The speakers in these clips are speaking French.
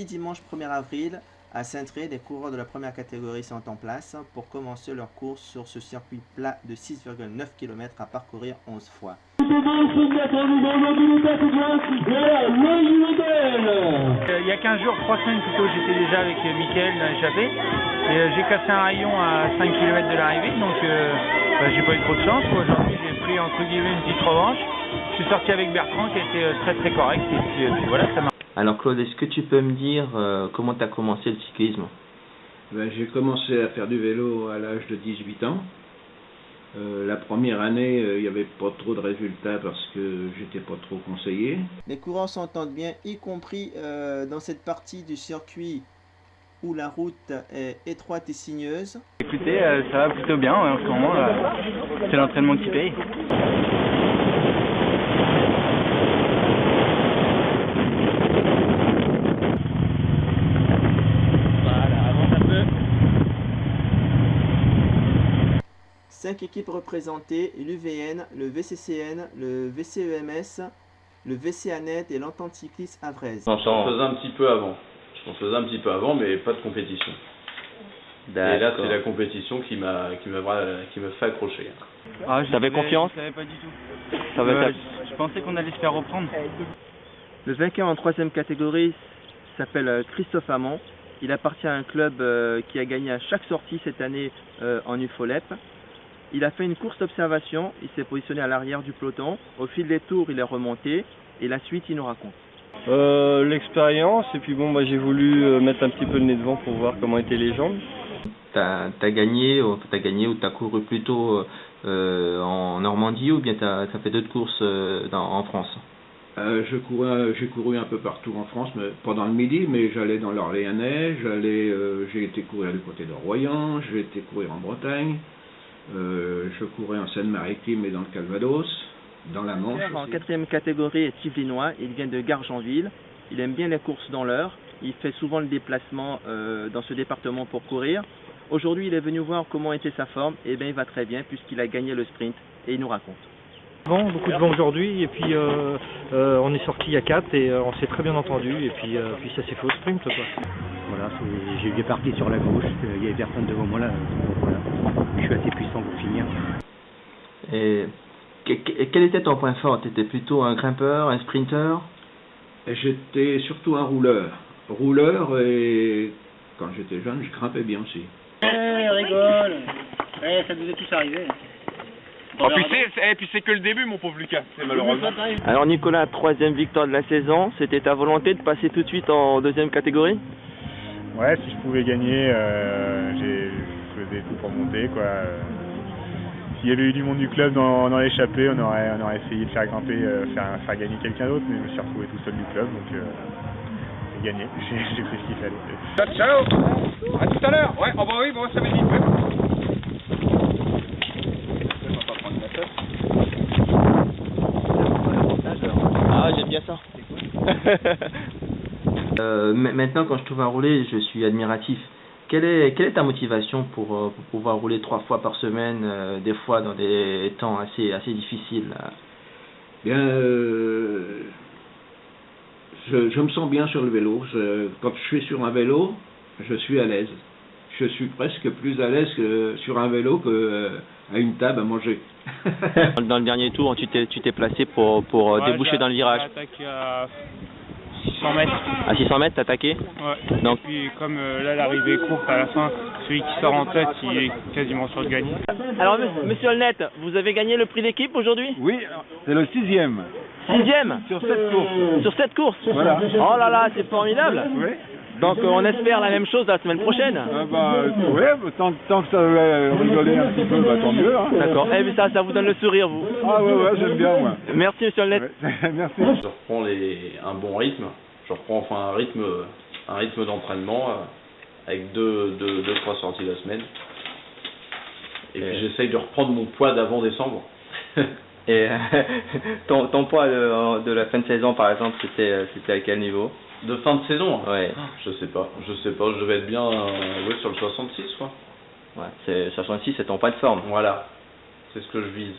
Jeudi dimanche 1er avril, à Saint-Tré, les coureurs de la première catégorie sont en place pour commencer leur course sur ce circuit plat de 6,9 km à parcourir 11 fois. Il y a 15 jours, 3 semaines plutôt, j'étais déjà avec Mickaël dans l'échappée et j'ai cassé un rayon à 5 km de l'arrivée, donc j'ai pas eu trop de chance. Aujourd'hui j'ai pris entre guillemets une petite revanche. Je suis sorti avec Bertrand qui était très correct et puis voilà, ça m'a... Alors Claude, est-ce que tu peux me dire comment tu as commencé le cyclisme? J'ai commencé à faire du vélo à l'âge de 18 ans. La première année, il n'y avait pas trop de résultats parce que j'étais pas trop conseillé. Les coureurs s'entendent bien, y compris dans cette partie du circuit où la route est étroite et sinueuse. Écoutez, ça va plutôt bien en ce moment, c'est l'entraînement qui paye. Voilà, avance un peu. 5 équipes représentées, l'UVN, le VCCN, le VCEMS, le VCANET et l'Entente cycliste Avraise. J'en faisais un petit peu avant. Mais pas de compétition. Et là, c'est la compétition qui m'a fait accrocher. Ah, T'avais confiance? Je savais pas du tout. Je pensais qu'on allait se faire reprendre. Le vainqueur en 3e catégorie s'appelle Christophe Hamon. Il appartient à un club qui a gagné à chaque sortie cette année en UFOLEP. Il a fait une course d'observation, il s'est positionné à l'arrière du peloton. Au fil des tours, il est remonté et la suite, il nous raconte. L'expérience, et puis bon, j'ai voulu mettre un petit peu le nez devant pour voir comment étaient les jambes. T'as gagné ou t'as couru plutôt en Normandie ou bien t'as fait d'autres courses en France? J'ai couru un peu partout en France, mais pas dans le Midi, mais j'allais dans l'Orléanais, j'ai été courir du côté de Royan, j'ai été courir en Bretagne, je courais en Seine-Maritime et dans le Calvados, dans la Manche. En 4e catégorie est Yvelinois, il vient de Gargenville, il aime bien les courses dans l'heure, il fait souvent le déplacement dans ce département pour courir. Aujourd'hui il est venu voir comment était sa forme, et bien il va très bien puisqu'il a gagné le sprint et il nous raconte. Beaucoup de vent aujourd'hui et puis on est sorti il y a 4 et on s'est très bien entendu et puis ça s'est fait au sprint quoi. Voilà, j'ai eu des parties sur la gauche, il y avait personne devant moi là, voilà. Je suis assez puissant pour finir. Et quel était ton point fort? Tu étais plutôt un grimpeur, un sprinter? J'étais surtout un rouleur. Rouleur et quand j'étais jeune, je grimpais bien aussi. Rigole. Ça nous est tous arrivé. Puis c'est que le début, mon pauvre Lucas, c'est malheureusement. Alors Nicolas, 3e victoire de la saison, c'était ta volonté de passer tout de suite en 2e catégorie? Ouais, si je pouvais gagner, je faisais tout pour monter quoi. S'il y avait eu du monde du club dans l'échappée, on aurait essayé de faire grimper, faire gagner quelqu'un d'autre, mais je me suis retrouvé tout seul du club, donc j'ai gagné, j'ai fait ce qu'il fallait. Ciao, à tout à l'heure. Ouais, oh bah oui, bon, ça m'est vite. Ah, j'aime bien ça. Maintenant, quand je te vois rouler, je suis admiratif. Quelle est ta motivation pour pouvoir rouler 3 fois par semaine, des fois dans des temps assez difficiles? Bien, je me sens bien sur le vélo. Quand je suis sur un vélo, je suis à l'aise. Je suis presque plus à l'aise que sur un vélo qu'à une table à manger. Dans le dernier tour, tu t'es placé pour déboucher dans le virage. J'ai attaqué à 600 mètres. À 600 mètres, t'as attaqué? Ouais. Donc, Et puis comme là l'arrivée est courte à la fin, celui qui sort en tête, il est quasiment sûr de gagner. Alors monsieur Olnet, vous avez gagné le prix d'équipe aujourd'hui? Oui, c'est le 6e. 6e? Sur 7 courses. Sur 7 courses? Voilà. Oh là là, c'est formidable. Oui. Donc on espère la même chose la semaine prochaine. Tant que ça va rigoler un petit peu, tant mieux. Hein. D'accord. Eh bien ça vous donne le sourire vous. Ah ouais, j'aime bien moi. Merci monsieur Olnet. Ouais, merci. Je reprends un bon rythme. Je reprends enfin un rythme d'entraînement avec deux, 3 sorties la semaine. Et puis j'essaye de reprendre mon poids d'avant décembre. et ton poids de la fin de saison, par exemple, c'était à quel niveau? De fin de saison? Ouais. Je sais pas, je devais être bien sur le 66 quoi. Ouais, 66 c'est ton poids de forme. Voilà, c'est ce que je vise.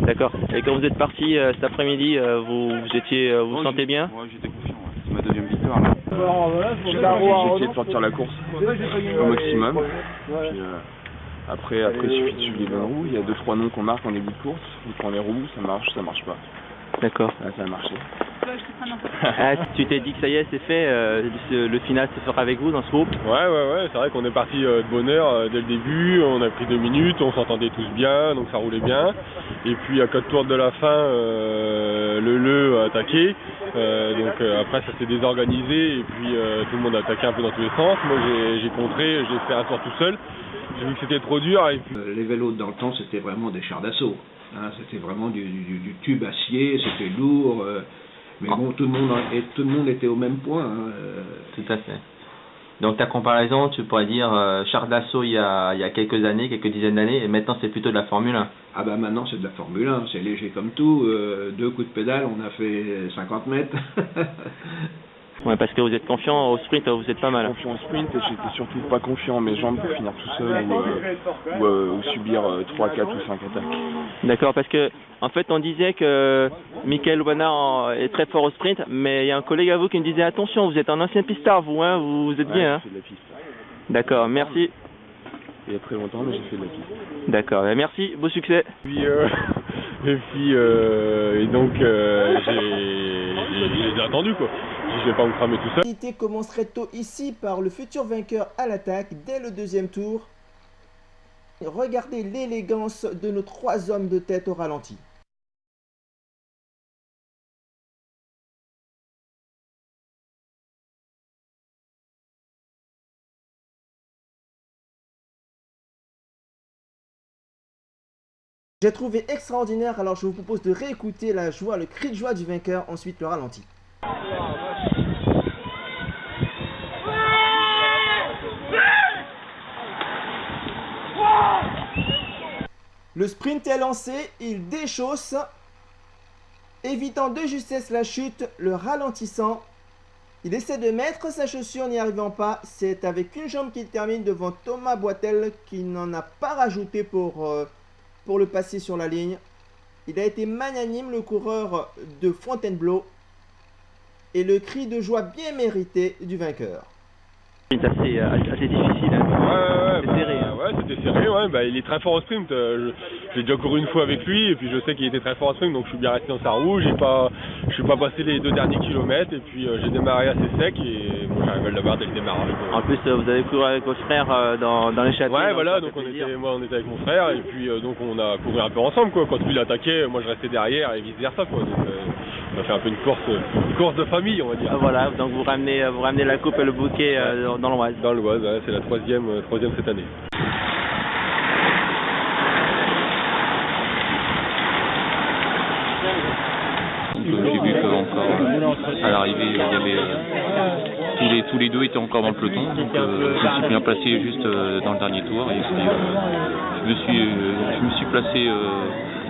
D'accord. Et quand vous êtes parti cet après-midi, vous vous sentez bien? Ouais, j'étais confiant, c'est ma 2e victoire là. J'ai essayé de sortir la course au maximum. Puis, après, il suffit de suivre les bonnes roues. Il y a 2-3 noms qu'on marque en début de course. On prend les roues, ça marche pas. D'accord. Là, ça a marché. Ah, tu t'es dit que ça y est, c'est fait, le final se fera avec vous dans ce groupe? Ouais, c'est vrai qu'on est parti de bonne heure dès le début, on a pris 2 minutes, on s'entendait tous bien, donc ça roulait bien. Et puis à 4 tours de la fin, le a attaqué, donc après ça s'est désorganisé et puis tout le monde a attaqué un peu dans tous les sens. Moi j'ai contré, j'ai fait un tour tout seul, j'ai vu que c'était trop dur. Et puis... Les vélos dans le temps c'était vraiment des chars d'assaut, hein, c'était vraiment du tube acier, c'était lourd. Mais bon, tout le monde était au même point. Hein. Tout à fait. Donc ta comparaison, tu pourrais dire char d'assaut il y a quelques années, quelques dizaines d'années, et maintenant c'est plutôt de la Formule 1. Ah bah maintenant c'est de la Formule 1, c'est léger comme tout, 2 coups de pédale, on a fait 50 mètres. Ouais, parce que vous êtes confiant au sprint, vous êtes pas mal. Confiant au sprint et j'étais surtout pas confiant en mes jambes pour finir tout seul ou subir 3, 4 ou 5 attaques. D'accord, parce que en fait on disait que Michael Wanner est très fort au sprint, mais il y a un collègue à vous qui me disait attention, vous êtes un ancien pistard vous, hein, vous êtes bien. Hein. J'ai fait de la piste. D'accord, merci. Il y a très longtemps, mais j'ai fait de la piste. D'accord, merci, beau succès. Et donc j'ai attendu quoi. Je vais pas me cramer tout seul. L'activité commencerait tôt ici par le futur vainqueur à l'attaque dès le 2e tour. Regardez l'élégance de nos 3 hommes de tête au ralenti. J'ai trouvé extraordinaire, alors je vous propose de réécouter la joie, le cri de joie du vainqueur, ensuite le ralenti. Le sprint est lancé, il déchausse, évitant de justesse la chute, le ralentissant. Il essaie de mettre sa chaussure, n'y arrivant pas. C'est avec une jambe qu'il termine devant Thomas Boitel, qui n'en a pas rajouté pour le passer sur la ligne. Il a été magnanime, le coureur de Fontainebleau. Et le cri de joie bien mérité du vainqueur. C'est assez difficile. Hein. C'était serré. C'était serré. Ouais, il est très fort au sprint. J'ai déjà couru une fois avec lui et puis je sais qu'il était très fort au sprint, donc je suis bien resté dans sa roue. Je suis pas passé les 2 derniers kilomètres et puis j'ai démarré assez sec et bon, j'arrive à le battre dès le démarrage. En plus, vous avez couru avec votre frère dans l'échappée. Ouais, voilà, donc on était avec mon frère et puis donc on a couru un peu ensemble quoi. Quand lui l'attaquait, moi je restais derrière et vice versa quoi. Donc, on a fait un peu une course de famille, on va dire. Voilà, donc vous ramenez la coupe et le bouquet dans l'Oise. Dans l'Oise, ouais, c'est la troisième cette année. J'ai vu qu'encore à l'arrivée, il y avait tous les 2 étaient encore dans le peloton, donc je me suis bien placé juste dans le dernier tour et puis, je me suis placé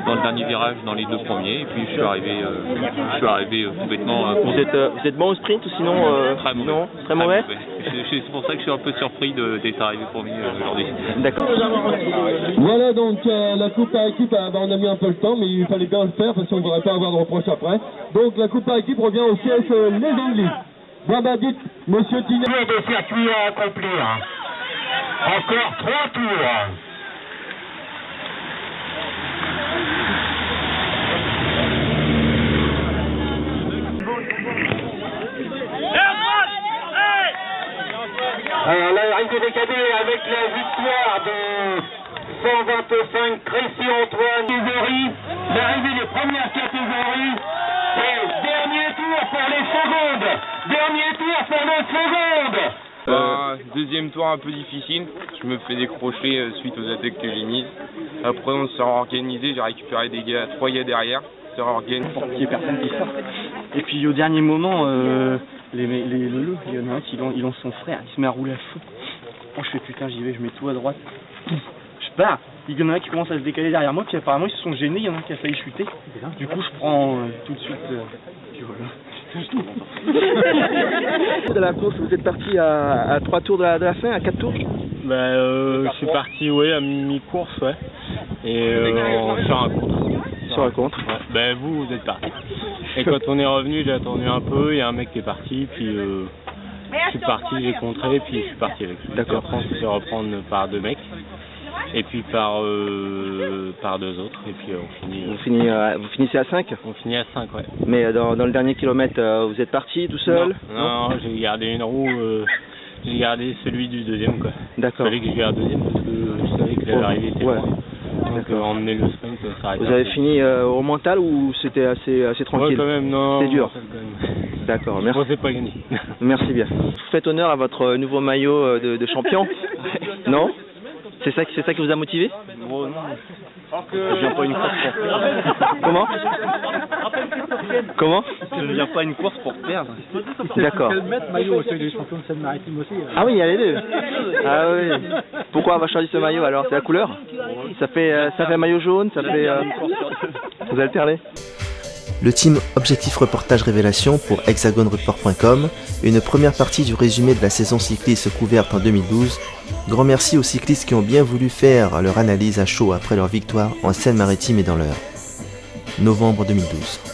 dans le dernier virage dans les 2 premiers et puis je suis arrivé complètement. Vous êtes bon au sprint ou sinon très mauvais. Non, très mauvais. C'est pour ça que je suis un peu surpris d'être arrivé premier aujourd'hui. D'accord. Voilà donc la coupe par équipe, on a mis un peu le temps mais il fallait bien le faire parce qu'on ne voudrait pas avoir de reproches après. Donc la coupe par équipe revient au CS Les Anglais. Bon bah dites, monsieur Tinet. De circuit à accomplir. Encore 3 tours. Alors l'arrivée des cadets avec la victoire de 125 Christian-Antoine Catégorie, l'arrivée des premières catégories et dernier tour pour les secondes. Dernier tour pour les secondes. Deuxième tour un peu difficile, je me fais décrocher suite aux attaques que j'ai mises. Après on s'est organisé, j'ai récupéré des gars, 3 gars derrière, c'est organisé. Pour qu'il n'y ait personne qui sorte. Et puis au dernier moment, les loulous, il y en a un qui lance son frère, il se met à rouler à fond. Oh, je fais putain, j'y vais, je mets tout à droite. Je pars. Il y en a un qui commence à se décaler derrière moi, puis apparemment ils se sont gênés, il y en a un qui a failli chuter. Du coup, je prends tout de suite. Puis voilà. De la course, vous êtes parti à 3 tours de la fin, à 4 tours? Je suis parti à mi-course, ouais. Et sur un contre. Sur un contre. Ouais. Vous êtes parti. Et quand on est revenu, j'ai attendu un peu, il y a un mec qui est parti, puis Je suis parti, j'ai contré, puis je suis parti avec. D'accord. Après, on s'est fait reprendre par 2 mecs, et puis par 2 autres, et puis on finit. Vous finissez à 5? On finit à 5, ouais. Mais dans le dernier kilomètre, vous êtes parti tout seul? Non, j'ai gardé une roue, j'ai gardé celui du deuxième, quoi. D'accord. Il fallait que je garde deuxième parce que je savais que l'arrivée était loin. Donc emmener le sprint, ça arrête. Vous avez fini au mental ou c'était assez tranquille? Ouais, quand même, non. C'était dur. Quand même. D'accord, merci. On s'est pas gagné. Merci bien. Vous faites honneur à votre nouveau maillot de champion? Non? C'est ça qui vous a motivé? Oh, non. Je viens pas une course pour perdre. Comment? Comment? Je ne viens pas une course pour perdre. D'accord. maillot, c'est les champions de Seine-Maritime aussi. Ah oui, il y a les deux. Ah oui. Pourquoi avoir choisi ce maillot alors? C'est la couleur? Ça fait maillot jaune, ça fait... Vous alternez? Le team Objectif Reportage Révélation pour hexagonereport.com, une première partie du résumé de la saison cycliste couverte en 2012. Grand merci aux cyclistes qui ont bien voulu faire leur analyse à chaud après leur victoire en Seine-Maritime et dans l'Eure. Novembre 2012.